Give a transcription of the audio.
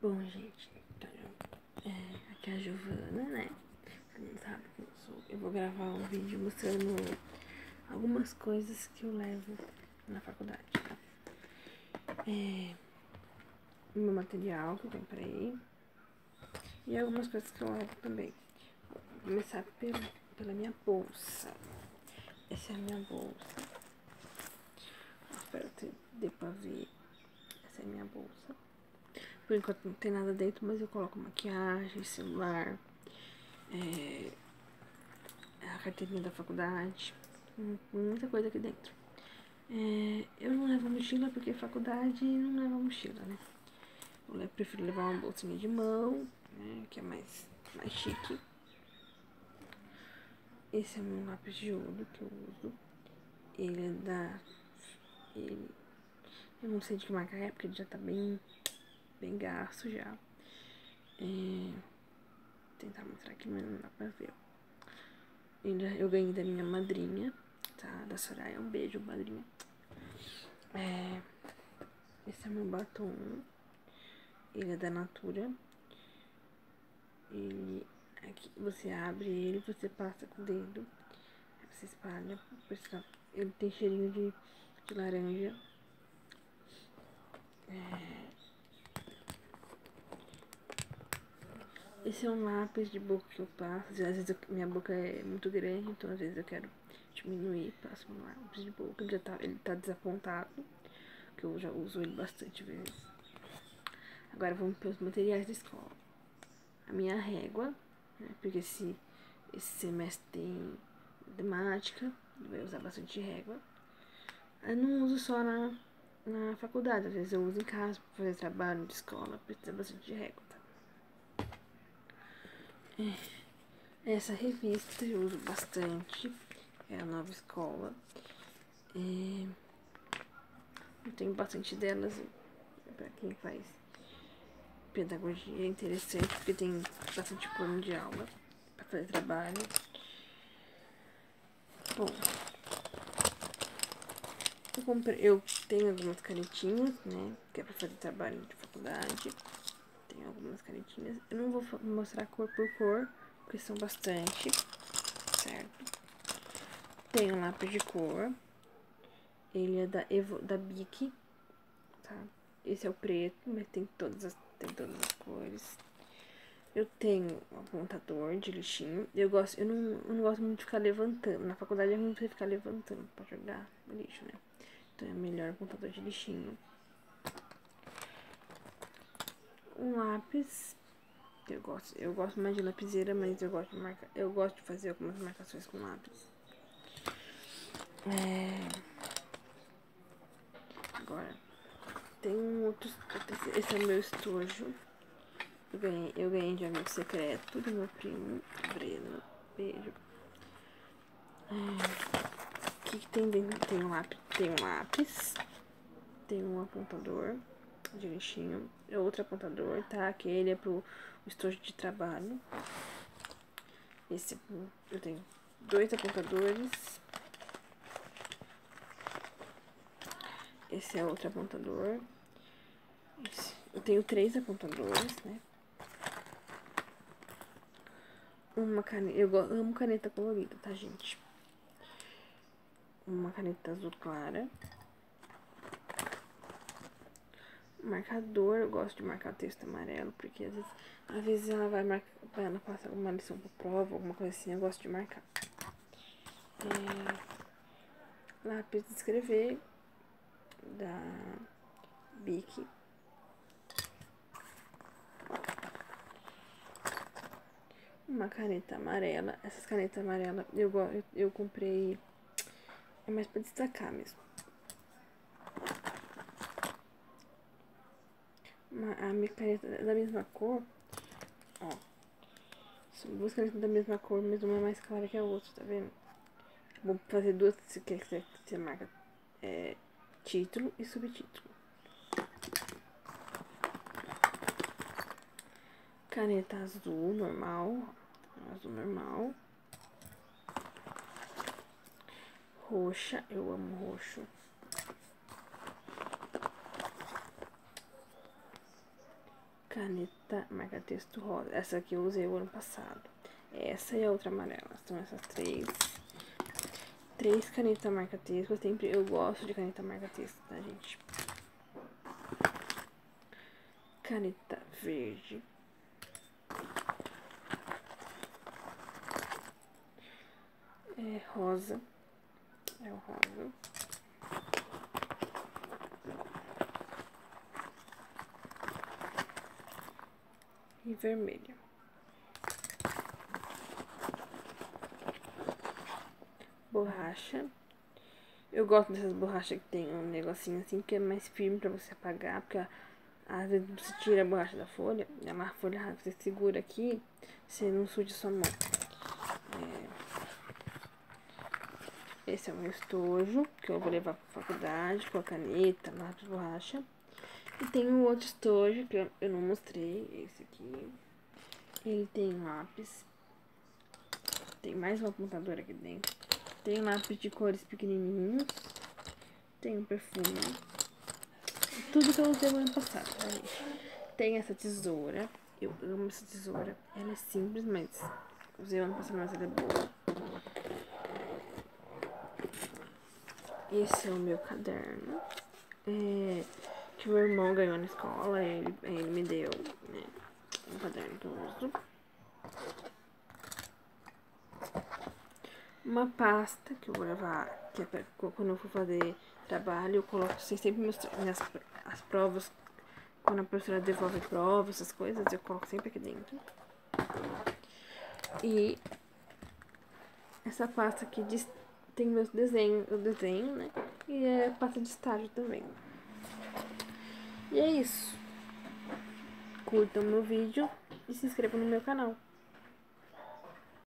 Bom, gente, então, aqui é a Giovana, né? Você não sabe quem eu sou. Eu vou gravar um vídeo mostrando algumas coisas que eu levo na faculdade, tá? Meu material que eu comprei e algumas coisas que eu levo também. Vou começar pela minha bolsa. Essa é a minha bolsa. Espero que dê pra ver. Essa é a minha bolsa. Por enquanto não tem nada dentro, mas eu coloco maquiagem, celular, a carteirinha da faculdade, muita coisa aqui dentro. Eu não levo mochila porque faculdade não leva mochila, né? Eu prefiro levar uma bolsinha de mão, né? Que é mais chique. Esse é o meu lápis de olho que eu uso. Ele é da... eu não sei de que marca é, porque ele já tá bem gasto já. Vou tentar mostrar aqui, mas não dá pra ver. Eu ganhei da minha madrinha, tá? Da Soraya. Um beijo, madrinha. Esse é meu batom. Ele é da Natura. Aqui, você abre ele, você passa com o dedo. Aí você espalha. Ele tem cheirinho de laranja. Esse é um lápis de boca que eu passo. Às vezes minha boca é muito grande, então às vezes eu quero diminuir. Passo um lápis de boca. Ele tá desapontado, que eu já uso ele bastante vezes. Agora vamos para os materiais da escola. A minha régua, né, porque esse semestre tem matemática, vai usar bastante régua. Eu não uso só na faculdade, às vezes eu uso em casa para fazer trabalho de escola, precisa bastante de régua, tá? Essa revista eu uso bastante, é a Nova Escola. Eu tenho bastante delas para quem faz pedagogia, é interessante porque tem bastante plano de aula para fazer trabalho. Bom, eu tenho algumas canetinhas, né, que é pra fazer trabalho de faculdade. Tenho algumas canetinhas. Eu não vou mostrar cor por cor, porque são bastante, certo? Tenho um lápis de cor. Ele é da Bic, tá? Esse é o preto, mas tem todas as cores. Eu tenho um apontador de lixinho. Eu não gosto muito de ficar levantando. Na faculdade eu não preciso ficar levantando pra jogar no lixo, né? Então é melhor apontador de lixinho. Um lápis. Eu gosto mais de lapiseira, mas eu gosto de fazer algumas marcações com lápis. Agora, tem um outro. Esse é o meu estojo. Eu ganhei de amigo secreto do meu primo, Breno. Beijo. O que tem dentro? Tem um lápis. Tem um apontador de lixinho. Outro apontador, tá? Aquele é pro estojo de trabalho. Eu tenho 2 apontadores. Esse é outro apontador. Eu tenho 3 apontadores, né? Uma caneta. Eu amo caneta colorida, tá, gente? Uma caneta azul clara. Marcador, eu gosto de marcar texto amarelo, porque às vezes ela passa alguma lição por prova, alguma coisa assim, eu gosto de marcar. Lápis de escrever da Bic. Uma caneta amarela. Essas canetas amarelas eu comprei, é mais pra destacar mesmo. A minha caneta é da mesma cor, ó. São 2 canetas da mesma cor, mas uma é mais clara que a outra, tá vendo? Vou fazer 2, se você marca título e subtítulo. Caneta azul normal. Roxa, eu amo roxo. caneta marca-texto rosa. Essa aqui eu usei o ano passado. Essa e a outra amarela. São essas três. Três canetas marca-texto. Eu gosto de caneta marca-texto, tá, gente? Caneta verde. Rosa. É o rosa. E vermelha. Borracha. Eu gosto dessas borrachas que tem um negocinho assim, que é mais firme pra você apagar, porque às vezes você tira a borracha da folha, a folha você segura aqui, você não suja sua mão. Esse é o meu estojo, que eu vou levar pra faculdade, com a caneta, lápis, borracha. E tem um outro estojo, que eu não mostrei, esse aqui. Ele tem lápis. Tem mais um apontador aqui dentro. Tem lápis de cores pequenininhos. Tem um perfume. Tudo que eu usei no ano passado, tá, gente? Tem essa tesoura. Eu amo essa tesoura. Ela é simples, mas usei o ano passado, mas ela é boa. Esse é o meu caderno. Que meu irmão ganhou na escola. Ele me deu, né? Um caderno que eu uso. Uma pasta que eu vou levar, que é pra, quando eu for fazer trabalho, eu coloco sempre as provas, quando a professora devolve prova, essas coisas, eu coloco sempre aqui dentro. E essa pasta aqui tem meus desenhos, o desenho, né? E é pasta de estágio também. E é isso. Curtam meu vídeo e se inscrevam no meu canal.